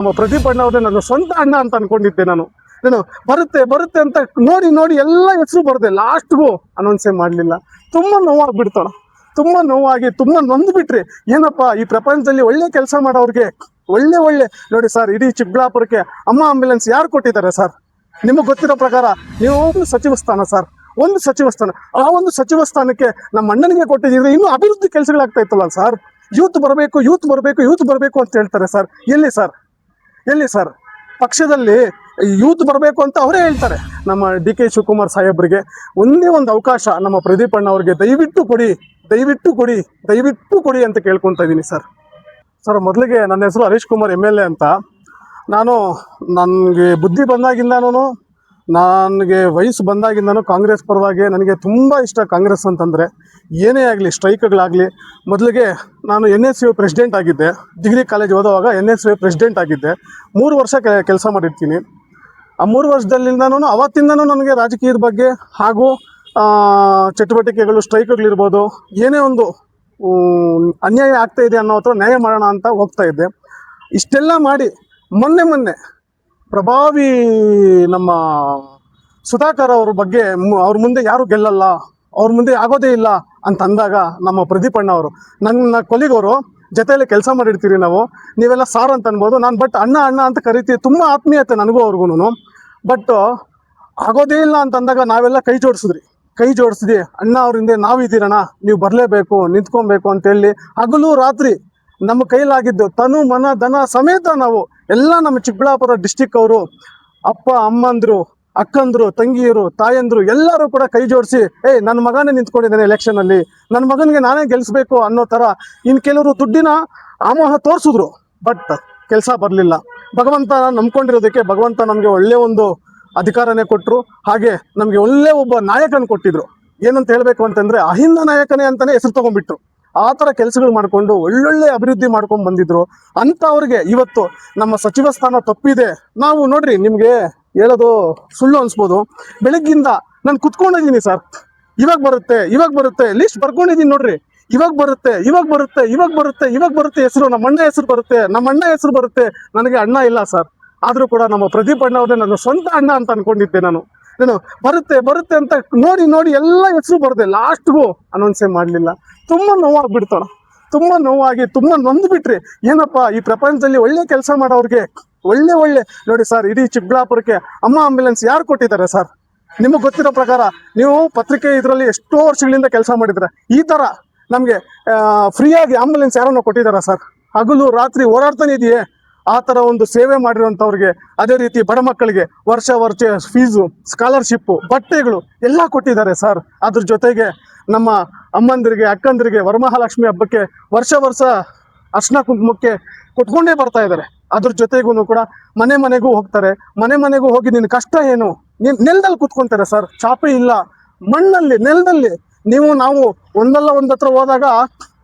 ನಮ್ಮ ಪ್ರದೀಪ್ ಅಣ್ಣ ಅವ್ರನ್ನ ನನ್ನ ಸ್ವಂತ ಅಣ್ಣ ಅಂತ ಅನ್ಕೊಂಡಿದ್ದೆ ನಾನು ಬರುತ್ತೆ ಬರುತ್ತೆ ಅಂತ ನೋಡಿ ನೋಡಿ ಎಲ್ಲ ಹೆಸರು ಬರುತ್ತೆ, ಲಾಸ್ಟ್ಗೂ ಅನೌನ್ಸೇ ಮಾಡಲಿಲ್ಲ. ತುಂಬ ನೋವಾಗ್ಬಿಡ್ತಾಳ, ತುಂಬ ನೋವಾಗಿ ತುಂಬ ನೊಂದ್ಬಿಟ್ರಿ. ಏನಪ್ಪ ಈ ಪ್ರಪಂಚದಲ್ಲಿ ಒಳ್ಳೆ ಕೆಲಸ ಮಾಡೋರಿಗೆ ಒಳ್ಳೆ ನೋಡಿ ಸರ್, ಇಡೀ ಚಿಕ್ಕಬಳ್ಳಾಪುರಕ್ಕೆ ಅಮ್ಮ ಆಂಬ್ಯುಲೆನ್ಸ್ ಯಾರು ಕೊಟ್ಟಿದ್ದಾರೆ ಸರ್? ನಿಮಗೆ ಗೊತ್ತಿರೋ ಪ್ರಕಾರ ನೀವು ಒಂದು ಸಚಿವ ಸ್ಥಾನ ಸರ್, ಒಂದು ಸಚಿವ ಸ್ಥಾನ, ಆ ಒಂದು ಸಚಿವ ಸ್ಥಾನಕ್ಕೆ ನಮ್ಮ ಅಣ್ಣನಿಗೆ ಕೊಟ್ಟಿದ್ದೀರಿ. ಇನ್ನೂ ಅಭಿವೃದ್ಧಿ ಕೆಲಸಗಳಾಗ್ತಾ ಇತ್ತಲ್ಲ ಸರ್. ಯೂತ್ ಬರಬೇಕು ಅಂತ ಹೇಳ್ತಾರೆ ಸರ್. ಎಲ್ಲಿ ಸರ್ ಪಕ್ಷದಲ್ಲಿ ಯೂತ್ ಬರಬೇಕು ಅಂತ ಅವರೇ ಹೇಳ್ತಾರೆ. ನಮ್ಮ DK ಶಿವಕುಮಾರ್ ಸಾಹೇಬ್ರಿಗೆ ಒಂದೇ ಒಂದು ಅವಕಾಶ ನಮ್ಮ ಪ್ರದೀಪ್ ಅಣ್ಣ ಅವ್ರಿಗೆ ದಯವಿಟ್ಟು ಕೊಡಿ ಅಂತ ಕೇಳ್ಕೊತಾ ಇದ್ದೀನಿ ಸರ್. ಮೊದಲಿಗೆ ನನ್ನ ಹೆಸರು ಹರೀಶ್ ಕುಮಾರ್ MLA ಅಂತ. ನನಗೆ ಬುದ್ಧಿ ಬಂದಾಗಿಂದನೂ, ನನಗೆ ವಯಸ್ಸು ಬಂದಾಗಿಂದನೂ ಕಾಂಗ್ರೆಸ್ ಪರವಾಗಿ ನನಗೆ ತುಂಬ ಇಷ್ಟ. ಕಾಂಗ್ರೆಸ್ ಅಂತಂದರೆ ಏನೇ ಆಗಲಿ, ಸ್ಟ್ರೈಕ್ಗಳಾಗಲಿ. ಮೊದಲಿಗೆ ನಾನು NSU ಪ್ರೆಸಿಡೆಂಟ್ ಆಗಿದ್ದೆ, ಡಿಗ್ರಿ ಕಾಲೇಜ್ ಓದುವಾಗ NSU ಪ್ರೆಸಿಡೆಂಟ್ ಆಗಿದ್ದೆ. 3 ವರ್ಷ ಕೆಲಸ ಮಾಡಿರ್ತೀನಿ. ಆ 3 ವರ್ಷದಲ್ಲಿಂದನೂ ಅವತ್ತಿಂದನೂ ನನಗೆ ರಾಜಕೀಯದ ಬಗ್ಗೆ ಹಾಗೂ ಚಟುವಟಿಕೆಗಳು, ಸ್ಟ್ರೈಕ್ಗಳಿರ್ಬೋದು, ಏನೇ ಒಂದು ಅನ್ಯಾಯ ಆಗ್ತಾ ಇದೆ ಅನ್ನೋ ಹತ್ರ ನ್ಯಾಯ ಮಾಡೋಣ ಅಂತ ಹೋಗ್ತಾ ಇದ್ದೆ. ಇಷ್ಟೆಲ್ಲ ಮಾಡಿ ಮೊನ್ನೆ ಪ್ರಭಾವಿ ನಮ್ಮ ಸುಧಾಕರ್ ಅವ್ರ ಬಗ್ಗೆ ಅವ್ರ ಮುಂದೆ ಯಾರು ಗೆಲ್ಲಲ್ಲ, ಅವ್ರ ಮುಂದೆ ಆಗೋದೇ ಇಲ್ಲ ಅಂತ ಅಂದಾಗ ನಮ್ಮ ಪ್ರದೀಪ್ ಅಣ್ಣ ಅವರು, ನನ್ನ ಕೊಲಿಗೋರು, ಜೊತೆಯಲ್ಲಿ ಕೆಲಸ ಮಾಡಿರ್ತೀರಿ ನಾವು, ನೀವೆಲ್ಲ ಸಾರ್ ಅಂತ ಅನ್ಬೋದು. ನಾನು ಬಟ್ ಅಣ್ಣ ಅಂತ ಕರಿತೀವಿ, ತುಂಬ ಆತ್ಮೀಯತೆ ನನಗೂ ಅವ್ರಿಗೂ. ಬಟ್ ಆಗೋದೇ ಇಲ್ಲ ಅಂತ ಅಂದಾಗ ನಾವೆಲ್ಲ ಕೈ ಜೋಡಿಸಿದ್ವಿ. ಅಣ್ಣ ಅವರಿಂದ ನಾವಿದ್ದೀರಣ್ಣ, ನೀವು ಬರಲೇಬೇಕು, ನಿಂತ್ಕೊಬೇಕು ಅಂತೇಳಿ ಹಗಲು ರಾತ್ರಿ ನಮ್ಮ ಕೈಲಾಗಿದ್ದು ತನು ಮನ ಧನ ಸಮೇತ ನಾವು ಎಲ್ಲ ನಮ್ಮ ಚಿಕ್ಕಬಳ್ಳಾಪುರ ಡಿಸ್ಟಿಕ್ ಅವರು, ಅಪ್ಪ ಅಮ್ಮಂದ್ರು, ಅಕ್ಕಂದ್ರು, ತಂಗಿಯರು, ತಾಯಂದ್ರು ಎಲ್ಲರೂ ಕೂಡ ಕೈ ಜೋಡಿಸಿ, ನನ್ನ ಮಗನೇ ನಿಂತ್ಕೊಂಡಿದ್ದಾನೆ ಎಲೆಕ್ಷನಲ್ಲಿ, ನನ್ನ ಮಗನಿಗೆ ನಾನೇ ಗೆಲ್ಲಿಸ್ಬೇಕು ಅನ್ನೋ ಥರ. ಇನ್ನು ಕೆಲವರು ದುಡ್ಡಿನ ಆಮೋಹ ತೋರಿಸಿದ್ರು, ಬಟ್ ಕೆಲಸ ಬರಲಿಲ್ಲ. ಭಗವಂತ ನಂಬ್ಕೊಂಡಿರೋದಕ್ಕೆ ಭಗವಂತ ನಮಗೆ ಒಳ್ಳೆ ಒಂದು ಅಧಿಕಾರನೇ ಕೊಟ್ಟರು. ಹಾಗೆ ನಮಗೆ ಒಳ್ಳೆ ಒಬ್ಬ ನಾಯಕನ ಕೊಟ್ಟಿದ್ರು. ಏನಂತ ಹೇಳಬೇಕು ಅಂತಂದರೆ ಅಹಿಂದ ನಾಯಕನೇ ಅಂತಲೇ ಹೆಸರು ತೊಗೊಂಡ್ಬಿಟ್ರು. ಆ ಥರ ಕೆಲಸಗಳು ಮಾಡಿಕೊಂಡು ಒಳ್ಳೊಳ್ಳೆ ಅಭಿವೃದ್ಧಿ ಮಾಡ್ಕೊಂಡು ಬಂದಿದ್ರು. ಅಂಥವ್ರಿಗೆ ಇವತ್ತು ನಮ್ಮ ಸಚಿವ ಸ್ಥಾನ ತಪ್ಪಿದೆ. ನಾವು ನೋಡ್ರಿ, ನಿಮಗೆ ಹೇಳೋದು ಸುಳ್ಳು ಅನಿಸ್ಬೋದು, ಬೆಳಗ್ಗಿಂದ ನಾನು ಕುತ್ಕೊಂಡಿದ್ದೀನಿ ಸರ್. ಇವಾಗ ಬರುತ್ತೆ ಲಿಸ್ಟ್ ಬರ್ಕೊಂಡಿದ್ದೀನಿ ನೋಡ್ರಿ. ಇವಾಗ ಬರುತ್ತೆ ಹೆಸರು, ನಮ್ಮ ಅಣ್ಣ ಹೆಸರು ಬರುತ್ತೆ. ನನಗೆ ಅಣ್ಣ ಇಲ್ಲ ಸರ್. ಆದರೂ ಕೂಡ ನಮ್ಮ ಪ್ರದೀಪ್ ಅಣ್ಣ ಅವ್ರನ್ನ ನನ್ನ ಸ್ವಂತ ಅಣ್ಣ ಅಂತ ಅನ್ಕೊಂಡಿದ್ದೆ ನಾನು ಬರುತ್ತೆ ಅಂತ ನೋಡಿ ನೋಡಿ ಎಲ್ಲ ಹೆಸರು ಬರುತ್ತೆ, ಲಾಸ್ಟ್ಗೂ ಅನೌನ್ಸೇ ಮಾಡಲಿಲ್ಲ. ತುಂಬ ನೋವಾಗ್ಬಿಡ್ತಾಳ, ತುಂಬ ನೋವಾಗಿ ತುಂಬ ನೊಂದ್ಬಿಟ್ರಿ. ಏನಪ್ಪ ಈ ಪ್ರಪಂಚದಲ್ಲಿ ಒಳ್ಳೆ ಕೆಲಸ ಮಾಡೋರಿಗೆ ಒಳ್ಳೆ ನೋಡಿ ಸರ್, ಇಡೀ ಚಿಕ್ಕಬಳ್ಳಾಪುರಕ್ಕೆ ಅಮ್ಮ ಆಂಬ್ಯುಲೆನ್ಸ್ ಯಾರು ಕೊಟ್ಟಿದ್ದಾರೆ ಸರ್? ನಿಮಗೆ ಗೊತ್ತಿರೋ ಪ್ರಕಾರ, ನೀವು ಪತ್ರಿಕೆ ಇದರಲ್ಲಿ ಎಷ್ಟೋ ವರ್ಷಗಳಿಂದ ಕೆಲಸ ಮಾಡಿದ್ರೆ, ಈ ಥರ ನಮಗೆ ಫ್ರೀಯಾಗಿ ಆಂಬ್ಯುಲೆನ್ಸ್ ಯಾರನ್ನೋ ಕೊಟ್ಟಿದ್ದಾರೆ ಸರ್? ಹಗಲು ರಾತ್ರಿ ಓಡಾಡ್ತಾನೆ ಇದೆಯೇ? ಆ ಥರ ಒಂದು ಸೇವೆ ಮಾಡಿರೋಂಥವ್ರಿಗೆ, ಅದೇ ರೀತಿ ಬಡ ಮಕ್ಕಳಿಗೆ ವರ್ಷ ಫೀಸು, ಸ್ಕಾಲರ್ಶಿಪ್ಪು, ಬಟ್ಟೆಗಳು ಎಲ್ಲ ಕೊಟ್ಟಿದ್ದಾರೆ ಸರ್. ಅದ್ರ ಜೊತೆಗೆ ನಮ್ಮ ಅಮ್ಮಂದಿರಿಗೆ, ಅಕ್ಕಂದಿರಿಗೆ ವರಮಹಾಲಕ್ಷ್ಮಿ ಹಬ್ಬಕ್ಕೆ ವರ್ಷ ಅರ್ಶಿನ ಕುಂಕುಮಕ್ಕೆ ಕೊಟ್ಕೊಂಡೇ ಬರ್ತಾ ಇದ್ದಾರೆ. ಅದ್ರ ಜೊತೆಗೂ ಕೂಡ ಮನೆಗೂ ಹೋಗ್ತಾರೆ. ಮನೆಗೂ ಹೋಗಿ ನಿನ್ನ ಕಷ್ಟ ಏನು, ನೀನು ನೆಲದಲ್ಲಿ ಕುತ್ಕೊತಾರೆ ಸರ್. ಚಾಪೆ ಇಲ್ಲ, ಮಣ್ಣಲ್ಲಿ, ನೆಲದಲ್ಲಿ. ನಾವು ಒಂದಲ್ಲ ಒಂದು ಹತ್ರ ಹೋದಾಗ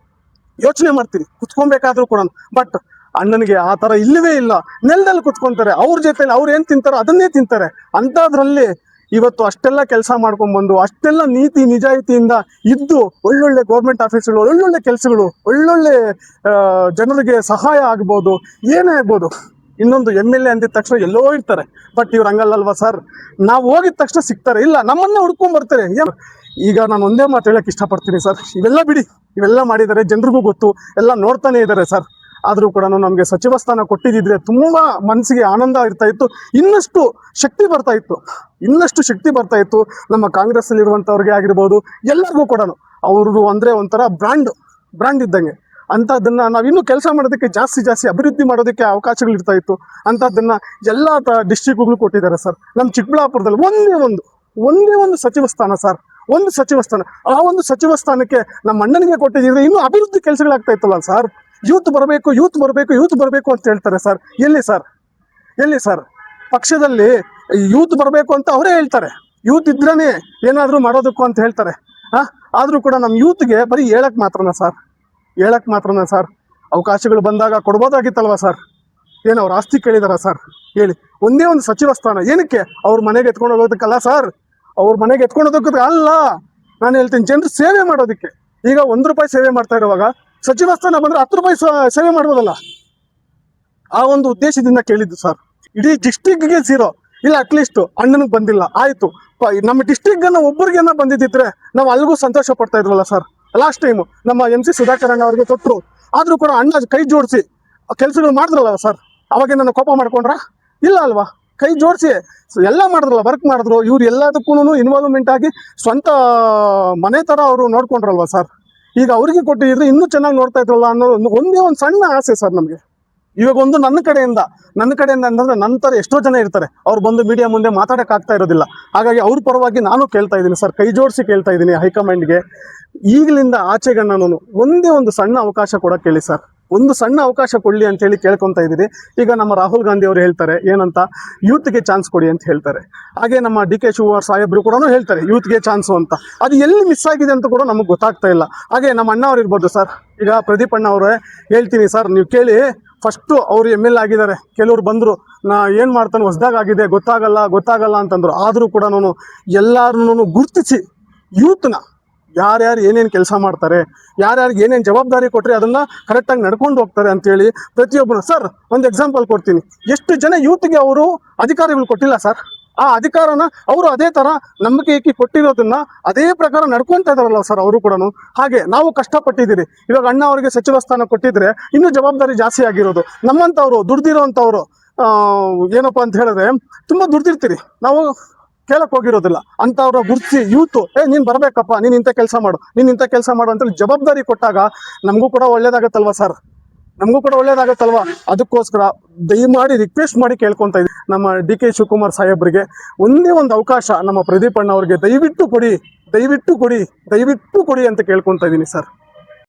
ಯೋಚನೆ ಮಾಡ್ತೀರಿ ಕುತ್ಕೊಬೇಕಾದ್ರೂ ಕೂಡ. ಬಟ್ ಅಣ್ಣನಿಗೆ ಆ ಥರ ಇಲ್ಲವೇ ಇಲ್ಲ. ನೆಲದಲ್ಲಿ ಕುತ್ಕೊತಾರೆ. ಅವ್ರ ಜೊತೆಲಿ ಅವ್ರು ಏನು ತಿಂತಾರೋ ಅದನ್ನೇ ತಿಂತಾರೆ. ಅಂಥದ್ರಲ್ಲಿ ಇವತ್ತು ಅಷ್ಟೆಲ್ಲ ಕೆಲಸ ಮಾಡ್ಕೊಂಡ್ಬಂದು, ಅಷ್ಟೆಲ್ಲ ನೀತಿ ನಿಜಾಯಿತಿಯಿಂದ ಇದ್ದು, ಒಳ್ಳೊಳ್ಳೆ ಗೌರ್ಮೆಂಟ್ ಆಫೀಸ್ಗಳು, ಒಳ್ಳೊಳ್ಳೆ ಕೆಲಸಗಳು, ಒಳ್ಳೊಳ್ಳೆ ಜನರಿಗೆ ಸಹಾಯ ಆಗ್ಬೋದು, ಏನೇ ಆಗ್ಬೋದು. ಇನ್ನೊಂದು MLA ಅಂದಿದ ತಕ್ಷಣ ಎಲ್ಲೋ ಇರ್ತಾರೆ. ಬಟ್ ಇವ್ರು ಹಂಗಲ್ಲಲ್ವ ಸರ್? ನಾವು ಹೋಗಿದ ತಕ್ಷಣ ಸಿಗ್ತಾರೆ, ಇಲ್ಲ ನಮ್ಮನ್ನ ಹುಡ್ಕೊಂಡ್ಬರ್ತಾರೆ. ಈಗ ನಾನು ಒಂದೇ ಮಾತು ಹೇಳಕ್ಕೆ ಇಷ್ಟಪಡ್ತೀನಿ ಸರ್, ಇವೆಲ್ಲ ಬಿಡಿ, ಇವೆಲ್ಲ ಮಾಡಿದ್ದಾರೆ, ಜನರಿಗೂ ಗೊತ್ತು, ಎಲ್ಲ ನೋಡ್ತಾನೆ ಇದ್ದಾರೆ ಸರ್. ಆದರೂ ಕೂಡ ನಮಗೆ ಸಚಿವ ಸ್ಥಾನ ಕೊಟ್ಟಿದ್ದಿದ್ರೆ ತುಂಬ ಮನಸ್ಸಿಗೆ ಆನಂದ ಇರ್ತಾ ಇತ್ತು. ಇನ್ನಷ್ಟು ಶಕ್ತಿ ಬರ್ತಾ ಇತ್ತು ನಮ್ಮ ಕಾಂಗ್ರೆಸ್ಸಲ್ಲಿರುವಂಥವ್ರಿಗೆ ಆಗಿರ್ಬೋದು, ಎಲ್ಲರಿಗೂ ಕೂಡ. ಅವ್ರಿಗೂ ಅಂದರೆ ಒಂಥರ ಬ್ರ್ಯಾಂಡ್ ಇದ್ದಂಗೆ. ಅಂಥದ್ದನ್ನು ನಾವು ಇನ್ನೂ ಕೆಲಸ ಮಾಡೋದಕ್ಕೆ ಜಾಸ್ತಿ ಅಭಿವೃದ್ಧಿ ಮಾಡೋದಕ್ಕೆ ಅವಕಾಶಗಳಿರ್ತಾ ಇತ್ತು. ಅಂಥದ್ದನ್ನು ಎಲ್ಲ ಡಿಸ್ಟ್ರಿಕ್ಟ್ಗಳು ಕೊಟ್ಟಿದ್ದಾರೆ ಸರ್. ನಮ್ಮ ಚಿಕ್ಕಬಳ್ಳಾಪುರದಲ್ಲಿ ಒಂದೇ ಒಂದು ಸಚಿವ ಸ್ಥಾನ ಸರ್, ಒಂದು ಸಚಿವ ಸ್ಥಾನ. ಆ ಒಂದು ಸಚಿವ ಸ್ಥಾನಕ್ಕೆ ನಮ್ಮ ಅಣ್ಣನಿಗೆ ಕೊಟ್ಟಿದ್ದರೆ ಇನ್ನೂ ಅಭಿವೃದ್ಧಿ ಕೆಲಸಗಳಾಗ್ತಾ ಇತ್ತಲ್ಲ ಸರ್. ಯೂತ್ ಬರಬೇಕು ಅಂತ ಹೇಳ್ತಾರೆ ಸರ್. ಎಲ್ಲಿ ಸರ್ ಪಕ್ಷದಲ್ಲಿ ಯೂತ್ ಬರಬೇಕು ಅಂತ ಅವರೇ ಹೇಳ್ತಾರೆ. ಯೂತ್ ಇದ್ರೇ ಏನಾದರೂ ಮಾಡೋದಕ್ಕೂ ಅಂತ ಹೇಳ್ತಾರೆ. ಆದರೂ ಕೂಡ ನಮ್ಮ ಯೂತ್ಗೆ ಬರೀ ಹೇಳಕ್ಕೆ ಮಾತ್ರನ ಸರ್. ಅವಕಾಶಗಳು ಬಂದಾಗ ಕೊಡ್ಬೋದಾಗಿತ್ತಲ್ವ ಸರ್? ಏನು ಅವ್ರ ಆಸ್ತಿ ಕೇಳಿದಾರ ಸರ್? ಹೇಳಿ. ಒಂದೇ ಒಂದು ಸಚಿವ ಸ್ಥಾನ ಏನಕ್ಕೆ? ಅವ್ರ ಮನೆಗೆ ಎತ್ಕೊಂಡು ಹೋಗೋದಕ್ಕಲ್ಲ ಸರ್, ಅವ್ರ ಮನೆಗೆ ಎತ್ಕೊಂಡು ಹೋಗೋದಕ್ಕೆ ಅಲ್ಲ. ನಾನು ಹೇಳ್ತೀನಿ, ಜನರು ಸೇವೆ ಮಾಡೋದಕ್ಕೆ. ಈಗ ₹1 ಸೇವೆ ಮಾಡ್ತಾ ಇರುವಾಗ ಸಚಿವ ಸ್ಥಾನ ಬಂದರೆ ₹10 ಸೇವೆ ಮಾಡ್ಬೋದಲ್ಲ? ಆ ಒಂದು ಉದ್ದೇಶದಿಂದ ಕೇಳಿದ್ದು ಸರ್. ಇಡೀ ಡಿಸ್ಟಿಕ್ಗೆ 0, ಇಲ್ಲ ಅಟ್ಲೀಸ್ಟ್ ಅಣ್ಣನಿಗೆ ಬಂದಿಲ್ಲ, ಆಯ್ತು ನಮ್ಮ ಡಿಸ್ಟಿಕ್ಗೆ ಒಬ್ಬರಿಗೇನ ಬಂದಿದ್ದಿದ್ರೆ ನಾವು ಅಲ್ಲಿಗೂ ಸಂತೋಷ ಪಡ್ತಾ ಇದ್ವಲ್ಲ ಸರ್. ಲಾಸ್ಟ್ ಟೈಮು ನಮ್ಮ MC ಸುಧಾಕರ್ ಅಣ್ಣ ಅವ್ರಿಗೆ ಕೊಟ್ಟರು, ಆದರೂ ಕೂಡ ಅಣ್ಣ ಕೈ ಜೋಡಿಸಿ ಕೆಲಸಗಳು ಮಾಡಿದ್ರಲ್ಲ ಸರ್. ಅವಾಗ ನನ್ನ ಕೋಪ ಮಾಡ್ಕೊಂಡ್ರ? ಇಲ್ಲ ಅಲ್ವಾ, ಕೈ ಜೋಡಿಸಿ ಎಲ್ಲ ಮಾಡಿದ್ರಲ್ಲ, ವರ್ಕ್ ಮಾಡಿದ್ರು. ಇವ್ರು ಎಲ್ಲದಕ್ಕೂ ಇನ್ವಾಲ್ವ್ಮೆಂಟ್ ಆಗಿ ಸ್ವಂತ ಮನೆ ಥರ ಅವರು ನೋಡ್ಕೊಂಡ್ರಲ್ವ ಸರ್. ಈಗ ಅವ್ರಿಗೆ ಕೊಟ್ಟಿದ್ರೆ ಇನ್ನೂ ಚೆನ್ನಾಗಿ ನೋಡ್ತಾ ಇದ್ರಲ್ಲ ಅನ್ನೋ ಒಂದೇ ಒಂದು ಸಣ್ಣ ಆಸೆ ಸರ್ ನಮಗೆ. ಇವಾಗ ಒಂದು ನನ್ನ ಕಡೆಯಿಂದ ಅಂತಂದ್ರೆ ನಂತರ ಎಷ್ಟೋ ಜನ ಇರ್ತಾರೆ, ಅವ್ರು ಬಂದು ಮೀಡಿಯಾ ಮುಂದೆ ಮಾತಾಡೋಕ್ಕಾಗ್ತಾ ಇರೋದಿಲ್ಲ. ಹಾಗಾಗಿ ಅವ್ರ ಪರವಾಗಿ ನಾನು ಕೇಳ್ತಾ ಇದ್ದೀನಿ ಸರ್, ಕೈ ಜೋಡಿಸಿ ಕೇಳ್ತಾ ಇದ್ದೀನಿ ಹೈಕಮಾಂಡ್ಗೆ, ಈಗಲಿಂದ ಆಚೆಗೆ ನಾನು ಒಂದೇ ಒಂದು ಸಣ್ಣ ಅವಕಾಶ ಕೊಡೋಕೆ ಹೇಳಿ ಸರ್. ಒಂದು ಸಣ್ಣ ಅವಕಾಶ ಕೊಡಲಿ ಅಂತೇಳಿ ಕೇಳ್ಕೊತಾ ಇದ್ದೀನಿ. ಈಗ ನಮ್ಮ ರಾಹುಲ್ ಗಾಂಧಿ ಅವರು ಹೇಳ್ತಾರೆ ಏನಂತ, ಯೂತ್ಗೆ ಚಾನ್ಸ್ ಕೊಡಿ ಅಂತ ಹೇಳ್ತಾರೆ. ಹಾಗೆ ನಮ್ಮ DK ಶಿವಕುಮಾರ್ ಸಾಹೇಬ್ರು ಕೂಡ ಹೇಳ್ತಾರೆ ಯೂತ್ಗೆ ಚಾನ್ಸು ಅಂತ. ಅದು ಎಲ್ಲಿ ಮಿಸ್ ಆಗಿದೆ ಅಂತ ಕೂಡ ನಮಗೆ ಗೊತ್ತಾಗ್ತಾ ಇಲ್ಲ. ಹಾಗೆ ನಮ್ಮ ಅಣ್ಣ ಅವ್ರು ಇರ್ಬೋದು ಸರ್. ಈಗ ಪ್ರದೀಪ್ ಅಣ್ಣ ಅವರೇ ಹೇಳ್ತೀನಿ ಸರ್, ನೀವು ಕೇಳಿ. ಫಸ್ಟು ಅವರು ML ಆಗಿದ್ದಾರೆ, ಕೆಲವ್ರು ಬಂದರು ನಾ ಏನು ಮಾಡ್ತಾನೆ ಹೊಸ್ದಾಗಿದೆ ಗೊತ್ತಾಗಲ್ಲ ಅಂತಂದರು. ಆದರೂ ಕೂಡ ನಾನು ಎಲ್ಲರನ್ನೂ ಗುರುತಿಸಿ ಯೂತ್ನ ಯಾರ್ಯಾರು ಏನೇನು ಕೆಲಸ ಮಾಡ್ತಾರೆ, ಯಾರ್ಯಾರಿಗೆ ಏನೇನು ಜವಾಬ್ದಾರಿ ಕೊಟ್ಟರೆ ಅದನ್ನು ಕರೆಕ್ಟಾಗಿ ನಡ್ಕೊಂಡು ಹೋಗ್ತಾರೆ ಅಂತೇಳಿ ಪ್ರತಿಯೊಬ್ಬರು. ಸರ್ ಒಂದು ಎಕ್ಸಾಂಪಲ್ ಕೊಡ್ತೀನಿ, ಎಷ್ಟು ಜನ ಯೂತ್ಗೆ ಅವರು ಅಧಿಕಾರಿಗಳು ಕೊಟ್ಟಿಲ್ಲ ಸರ್. ಆ ಅಧಿಕಾರನ ಅವರು ಅದೇ ಥರ ನಂಬಿಕೆ ಇಕ್ಕಿ ಕೊಟ್ಟಿರೋದನ್ನ ಅದೇ ಪ್ರಕಾರ ನಡ್ಕೊತಾ ಇದಾರಲ್ಲ ಸರ್ ಅವರು ಕೂಡ. ಹಾಗೆ ನಾವು ಕಷ್ಟಪಟ್ಟಿದ್ದೀರಿ. ಇವಾಗ ಅಣ್ಣ ಅವರಿಗೆ ಸಚಿವ ಸ್ಥಾನ ಕೊಟ್ಟಿದ್ರೆ ಇನ್ನೂ ಜವಾಬ್ದಾರಿ ಜಾಸ್ತಿ ಆಗಿರೋದು. ನಮ್ಮಂಥವ್ರು ದುಡ್ದಿರೋಂಥವ್ರು ಏನಪ್ಪ ಅಂತ ಹೇಳಿದ್ರೆ ತುಂಬ ದುಡ್ದಿರ್ತೀರಿ, ನಾವು ಕೇಳಕ್ಕೆ ಹೋಗಿರೋದಿಲ್ಲ. ಅಂಥವ್ರ ಗುರುತಿಸಿ ಯೂತು ನೀನು ಬರಬೇಕಪ್ಪ, ನೀನು ಇಂಥ ಕೆಲಸ ಮಾಡು ಅಂತೇಳಿ ಜವಾಬ್ದಾರಿ ಕೊಟ್ಟಾಗ ನಮಗೂ ಕೂಡ ಒಳ್ಳೇದಾಗತ್ತಲ್ವ ಸರ್, ಅದಕ್ಕೋಸ್ಕರ ದಯಮಾಡಿ ರಿಕ್ವೆಸ್ಟ್ ಮಾಡಿ ಕೇಳ್ಕೊತಾ ಇದ್ದೀನಿ ನಮ್ಮ DK ಶಿವಕುಮಾರ್ ಸಾಹೇಬ್ರಿಗೆ, ಒಂದೇ ಒಂದು ಅವಕಾಶ ನಮ್ಮ ಪ್ರದೀಪ್ ಅಣ್ಣ ಅವ್ರಿಗೆ ದಯವಿಟ್ಟು ಕೊಡಿ ಅಂತ ಕೇಳ್ಕೊತಾ ಇದ್ದೀನಿ ಸರ್.